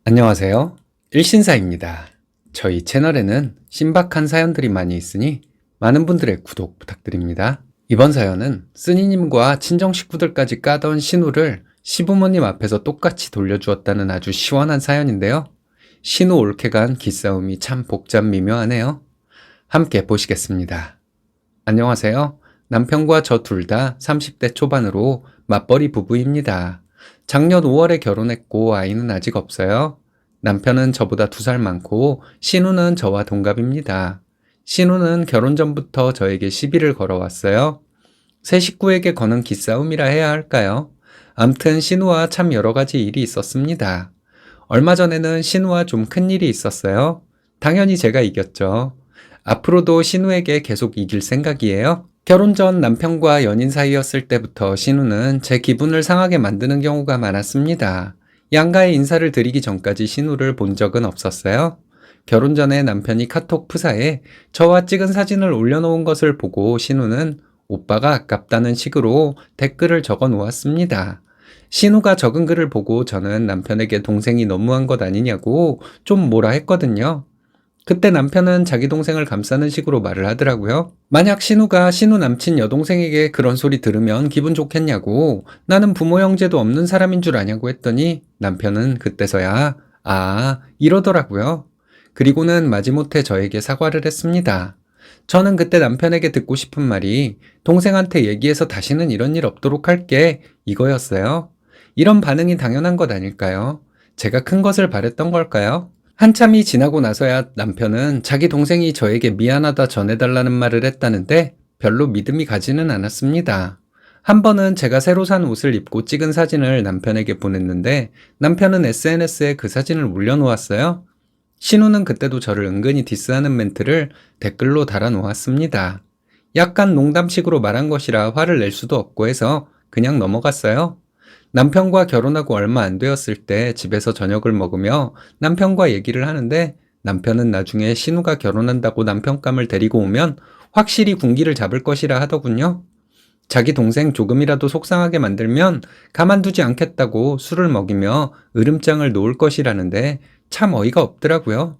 안녕하세요. 일신사입니다. 저희 채널에는 신박한 사연들이 많이 있으니 많은 분들의 구독 부탁드립니다. 이번 사연은 쓰니님과 친정 식구들까지 까던 신우를 시부모님 앞에서 똑같이 돌려주었다는 아주 시원한 사연인데요. 신우 옳게 간 기싸움이 참 복잡 미묘하네요. 함께 보시겠습니다. 안녕하세요. 남편과 저 둘 다 30대 초반으로 맞벌이 부부입니다. 작년 5월에 결혼했고 아이는 아직 없어요. 남편은 저보다 2살 많고 신우는 저와 동갑입니다. 신우는 결혼 전부터 저에게 시비를 걸어왔어요. 새 식구에게 거는 기싸움이라 해야 할까요? 암튼 신우와 참 여러 가지 일이 있었습니다. 얼마 전에는 신우와 좀 큰 일이 있었어요. 당연히 제가 이겼죠. 앞으로도 신우에게 계속 이길 생각이에요. 결혼 전 남편과 연인 사이였을 때부터 신우는 제 기분을 상하게 만드는 경우가 많았습니다. 양가의 인사를 드리기 전까지 신우를 본 적은 없었어요. 결혼 전에 남편이 카톡 프사에 저와 찍은 사진을 올려놓은 것을 보고 신우는 오빠가 아깝다는 식으로 댓글을 적어 놓았습니다. 신우가 적은 글을 보고 저는 남편에게 동생이 너무한 것 아니냐고 좀 뭐라 했거든요. 그때 남편은 자기 동생을 감싸는 식으로 말을 하더라고요. 만약 신우가 신우 남친 여동생에게 그런 소리 들으면 기분 좋겠냐고, 나는 부모 형제도 없는 사람인 줄 아냐고 했더니 남편은 그때서야 이러더라고요. 그리고는 마지못해 저에게 사과를 했습니다. 저는 그때 남편에게 듣고 싶은 말이 동생한테 얘기해서 다시는 이런 일 없도록 할게 이거였어요. 이런 반응이 당연한 것 아닐까요? 제가 큰 것을 바랬던 걸까요? 한참이 지나고 나서야 남편은 자기 동생이 저에게 미안하다 전해달라는 말을 했다는데 별로 믿음이 가지는 않았습니다. 한 번은 제가 새로 산 옷을 입고 찍은 사진을 남편에게 보냈는데 남편은 SNS에 그 사진을 올려놓았어요. 신우는 그때도 저를 은근히 디스하는 멘트를 댓글로 달아놓았습니다. 약간 농담식으로 말한 것이라 화를 낼 수도 없고 해서 그냥 넘어갔어요. 남편과 결혼하고 얼마 안 되었을 때 집에서 저녁을 먹으며 남편과 얘기를 하는데 남편은 나중에 신우가 결혼한다고 남편감을 데리고 오면 확실히 군기를 잡을 것이라 하더군요. 자기 동생 조금이라도 속상하게 만들면 가만두지 않겠다고 술을 먹이며 으름장을 놓을 것이라는데 참 어이가 없더라고요.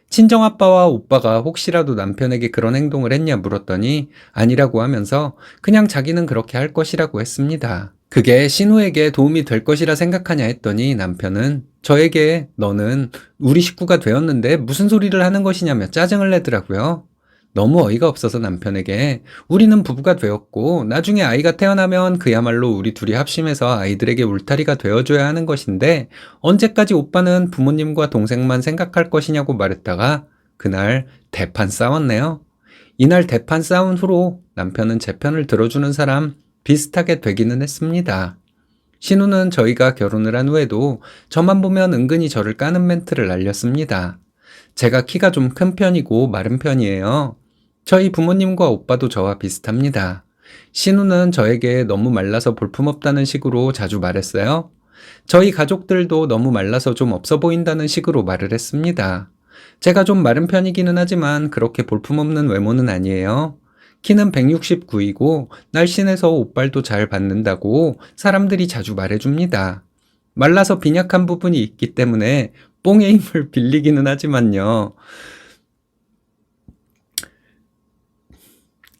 친정아빠와 오빠가 혹시라도 남편에게 그런 행동을 했냐 물었더니 아니라고 하면서 그냥 자기는 그렇게 할 것이라고 했습니다. 그게 신우에게 도움이 될 것이라 생각하냐 했더니 남편은 저에게 너는 우리 식구가 되었는데 무슨 소리를 하는 것이냐며 짜증을 내더라고요. 너무 어이가 없어서 남편에게 우리는 부부가 되었고 나중에 아이가 태어나면 그야말로 우리 둘이 합심해서 아이들에게 울타리가 되어줘야 하는 것인데 언제까지 오빠는 부모님과 동생만 생각할 것이냐고 말했다가 그날 대판 싸웠네요. 이날 대판 싸운 후로 남편은 제 편을 들어주는 사람 비슷하게 되기는 했습니다. 신우는 저희가 결혼을 한 후에도 저만 보면 은근히 저를 까는 멘트를 날렸습니다. 제가 키가 좀 큰 편이고 마른 편이에요. 저희 부모님과 오빠도 저와 비슷합니다. 신우는 저에게 너무 말라서 볼품없다는 식으로 자주 말했어요. 저희 가족들도 너무 말라서 좀 없어 보인다는 식으로 말을 했습니다. 제가 좀 마른 편이기는 하지만 그렇게 볼품없는 외모는 아니에요. 키는 169이고 날씬해서 옷발도 잘 받는다고 사람들이 자주 말해줍니다. 말라서 빈약한 부분이 있기 때문에 뽕의 힘을 빌리기는 하지만요.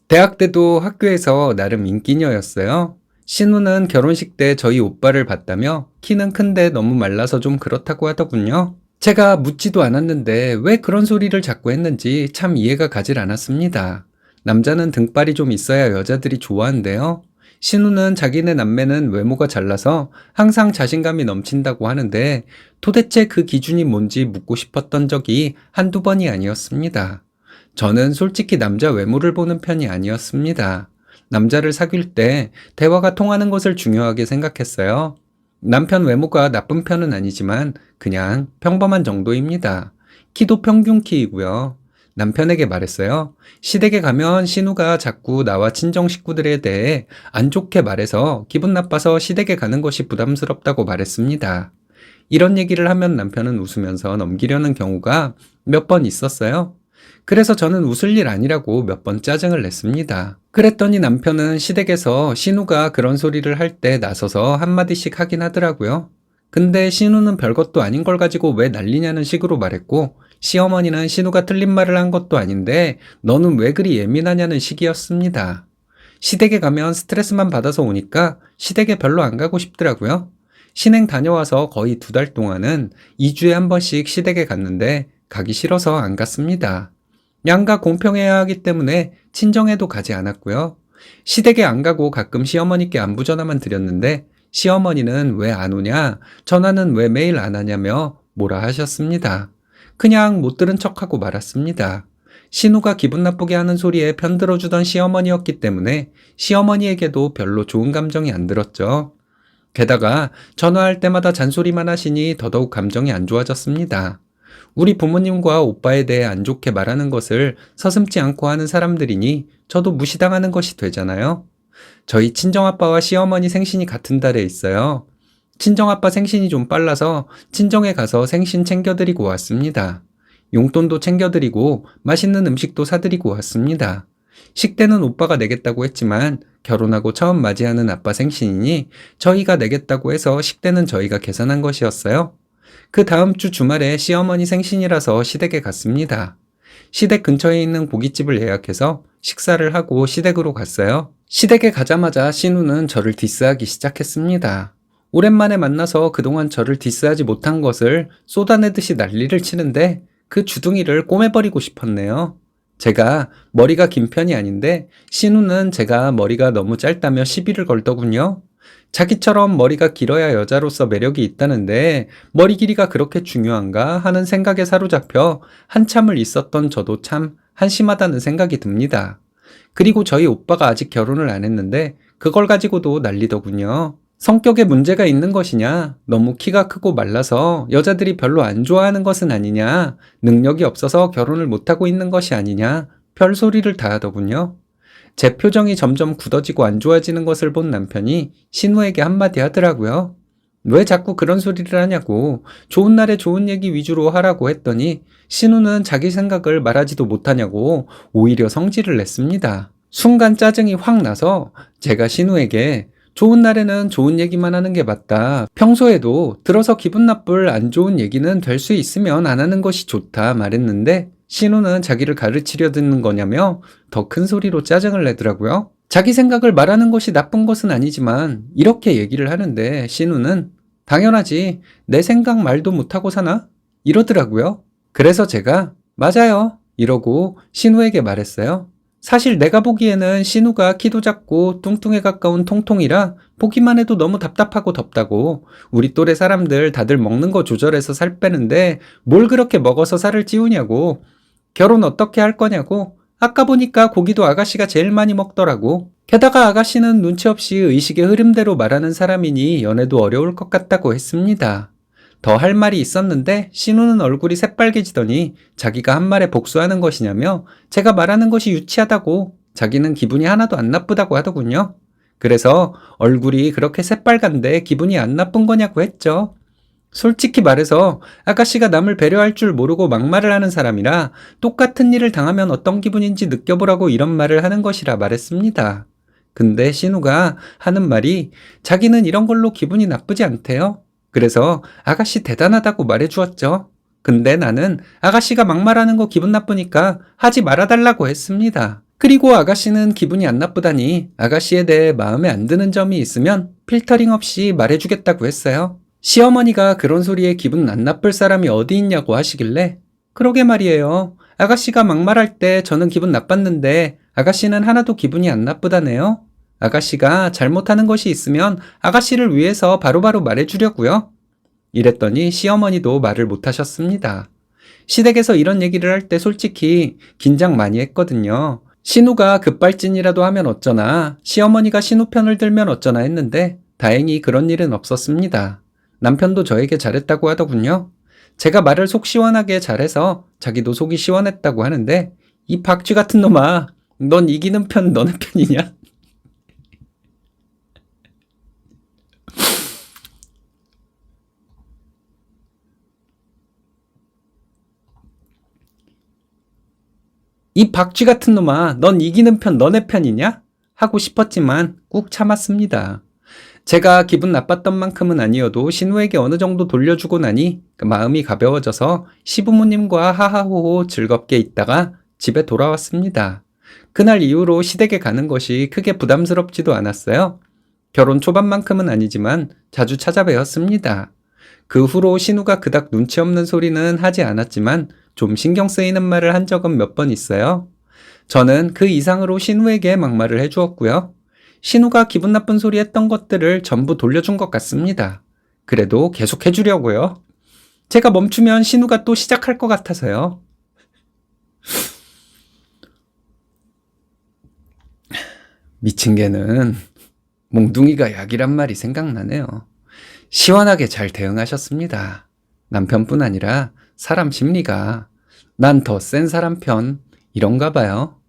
대학 때도 학교에서 나름 인기녀였어요. 신우는 결혼식 때 저희 오빠를 봤다며 키는 큰데 너무 말라서 좀 그렇다고 하더군요. 제가 묻지도 않았는데 왜 그런 소리를 자꾸 했는지 참 이해가 가질 않았습니다. 남자는 등발이 좀 있어야 여자들이 좋아한대요. 신우는 자기네 남매는 외모가 잘나서 항상 자신감이 넘친다고 하는데 도대체 그 기준이 뭔지 묻고 싶었던 적이 한두 번이 아니었습니다. 저는 솔직히 남자 외모를 보는 편이 아니었습니다. 남자를 사귈 때 대화가 통하는 것을 중요하게 생각했어요. 남편 외모가 나쁜 편은 아니지만 그냥 평범한 정도입니다. 키도 평균 키이고요. 남편에게 말했어요. 시댁에 가면 신우가 자꾸 나와 친정 식구들에 대해 안 좋게 말해서 기분 나빠서 시댁에 가는 것이 부담스럽다고 말했습니다. 이런 얘기를 하면 남편은 웃으면서 넘기려는 경우가 몇 번 있었어요. 그래서 저는 웃을 일 아니라고 몇 번 짜증을 냈습니다. 그랬더니 남편은 시댁에서 신우가 그런 소리를 할 때 나서서 한마디씩 하긴 하더라고요. 근데 신우는 별것도 아닌 걸 가지고 왜 난리냐는 식으로 말했고, 시어머니는 신우가 틀린 말을 한 것도 아닌데 너는 왜 그리 예민하냐는 식이었습니다. 시댁에 가면 스트레스만 받아서 오니까 시댁에 별로 안 가고 싶더라고요. 신행 다녀와서 거의 2달 동안은 2주에 한 번씩 시댁에 갔는데 가기 싫어서 안 갔습니다. 양가 공평해야 하기 때문에 친정에도 가지 않았고요. 시댁에 안 가고 가끔 시어머니께 안부 전화만 드렸는데 시어머니는 왜 안 오냐, 전화는 왜 매일 안 하냐며 뭐라 하셨습니다. 그냥 못 들은 척하고 말았습니다. 신우가 기분 나쁘게 하는 소리에 편들어주던 시어머니였기 때문에 시어머니에게도 별로 좋은 감정이 안 들었죠. 게다가 전화할 때마다 잔소리만 하시니 더더욱 감정이 안 좋아졌습니다. 우리 부모님과 오빠에 대해 안 좋게 말하는 것을 서슴지 않고 하는 사람들이니 저도 무시당하는 것이 되잖아요. 저희 친정아빠와 시어머니 생신이 같은 달에 있어요. 친정아빠 생신이 좀 빨라서 친정에 가서 생신 챙겨드리고 왔습니다. 용돈도 챙겨드리고 맛있는 음식도 사드리고 왔습니다. 식대는 오빠가 내겠다고 했지만 결혼하고 처음 맞이하는 아빠 생신이니 저희가 내겠다고 해서 식대는 저희가 계산한 것이었어요. 그 다음 주 주말에 시어머니 생신이라서 시댁에 갔습니다. 시댁 근처에 있는 고깃집을 예약해서 식사를 하고 시댁으로 갔어요. 시댁에 가자마자 신우는 저를 디스하기 시작했습니다. 오랜만에 만나서 그동안 저를 디스하지 못한 것을 쏟아내듯이 난리를 치는데 그 주둥이를 꼬매버리고 싶었네요. 제가 머리가 긴 편이 아닌데 신우는 제가 머리가 너무 짧다며 시비를 걸더군요. 자기처럼 머리가 길어야 여자로서 매력이 있다는데 머리 길이가 그렇게 중요한가 하는 생각에 사로잡혀 한참을 있었던 저도 참 한심하다는 생각이 듭니다. 그리고 저희 오빠가 아직 결혼을 안 했는데 그걸 가지고도 난리더군요. 성격에 문제가 있는 것이냐, 너무 키가 크고 말라서 여자들이 별로 안 좋아하는 것은 아니냐, 능력이 없어서 결혼을 못하고 있는 것이 아니냐, 별소리를 다 하더군요. 제 표정이 점점 굳어지고 안 좋아지는 것을 본 남편이 신우에게 한마디 하더라고요. 왜 자꾸 그런 소리를 하냐고, 좋은 날에 좋은 얘기 위주로 하라고 했더니 신우는 자기 생각을 말하지도 못하냐고 오히려 성질을 냈습니다. 순간 짜증이 확 나서 제가 신우에게 좋은 날에는 좋은 얘기만 하는 게 맞다. 평소에도 들어서 기분 나쁠 안 좋은 얘기는 될 수 있으면 안 하는 것이 좋다 말했는데 신우는 자기를 가르치려 듣는 거냐며 더 큰 소리로 짜증을 내더라고요. 자기 생각을 말하는 것이 나쁜 것은 아니지만 이렇게 얘기를 하는데 신우는 당연하지, 내 생각 말도 못하고 사나? 이러더라고요. 그래서 제가 맞아요 이러고 신우에게 말했어요. 사실 내가 보기에는 신우가 키도 작고 뚱뚱에 가까운 통통이라 보기만 해도 너무 답답하고 덥다고. 우리 또래 사람들 다들 먹는 거 조절해서 살 빼는데 뭘 그렇게 먹어서 살을 찌우냐고. 결혼 어떻게 할 거냐고. 아까 보니까 고기도 아가씨가 제일 많이 먹더라고. 게다가 아가씨는 눈치 없이 의식의 흐름대로 말하는 사람이니 연애도 어려울 것 같다고 했습니다. 더 할 말이 있었는데 신우는 얼굴이 새빨개지더니 자기가 한 말에 복수하는 것이냐며 제가 말하는 것이 유치하다고, 자기는 기분이 하나도 안 나쁘다고 하더군요. 그래서 얼굴이 그렇게 새빨간데 기분이 안 나쁜 거냐고 했죠. 솔직히 말해서 아가씨가 남을 배려할 줄 모르고 막말을 하는 사람이라 똑같은 일을 당하면 어떤 기분인지 느껴보라고 이런 말을 하는 것이라 말했습니다. 근데 신우가 하는 말이 자기는 이런 걸로 기분이 나쁘지 않대요. 그래서 아가씨 대단하다고 말해주었죠. 근데 나는 아가씨가 막말하는 거 기분 나쁘니까 하지 말아달라고 했습니다. 그리고 아가씨는 기분이 안 나쁘다니 아가씨에 대해 마음에 안 드는 점이 있으면 필터링 없이 말해주겠다고 했어요. 시어머니가 그런 소리에 기분 안 나쁠 사람이 어디 있냐고 하시길래 그러게 말이에요. 아가씨가 막말할 때 저는 기분 나빴는데 아가씨는 하나도 기분이 안 나쁘다네요. 아가씨가 잘못하는 것이 있으면 아가씨를 위해서 바로바로 말해주려고요. 이랬더니 시어머니도 말을 못하셨습니다. 시댁에서 이런 얘기를 할 때 솔직히 긴장 많이 했거든요. 신우가 급발진이라도 하면 어쩌나, 시어머니가 신우 편을 들면 어쩌나 했는데 다행히 그런 일은 없었습니다. 남편도 저에게 잘했다고 하더군요. 제가 말을 속 시원하게 잘해서 자기도 속이 시원했다고 하는데 이 박쥐 같은 놈아, 넌 이기는 편 너네 편이냐? 이 박쥐 같은 놈아, 넌 이기는 편 너네 편이냐? 하고 싶었지만 꾹 참았습니다. 제가 기분 나빴던 만큼은 아니어도 신우에게 어느 정도 돌려주고 나니 그 마음이 가벼워져서 시부모님과 하하호호 즐겁게 있다가 집에 돌아왔습니다. 그날 이후로 시댁에 가는 것이 크게 부담스럽지도 않았어요. 결혼 초반만큼은 아니지만 자주 찾아뵈었습니다. 그 후로 신우가 그닥 눈치 없는 소리는 하지 않았지만 좀 신경 쓰이는 말을 한 적은 몇 번 있어요. 저는 그 이상으로 신우에게 막말을 해주었고요. 신우가 기분 나쁜 소리 했던 것들을 전부 돌려준 것 같습니다. 그래도 계속 해주려고요. 제가 멈추면 신우가 또 시작할 것 같아서요. 미친 개는 몽둥이가 약이란 말이 생각나네요. 시원하게 잘 대응하셨습니다. 남편뿐 아니라 사람 심리가 난 더 센 사람 편 이런가 봐요.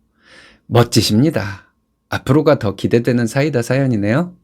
멋지십니다. 앞으로가 더 기대되는 사이다 사연이네요.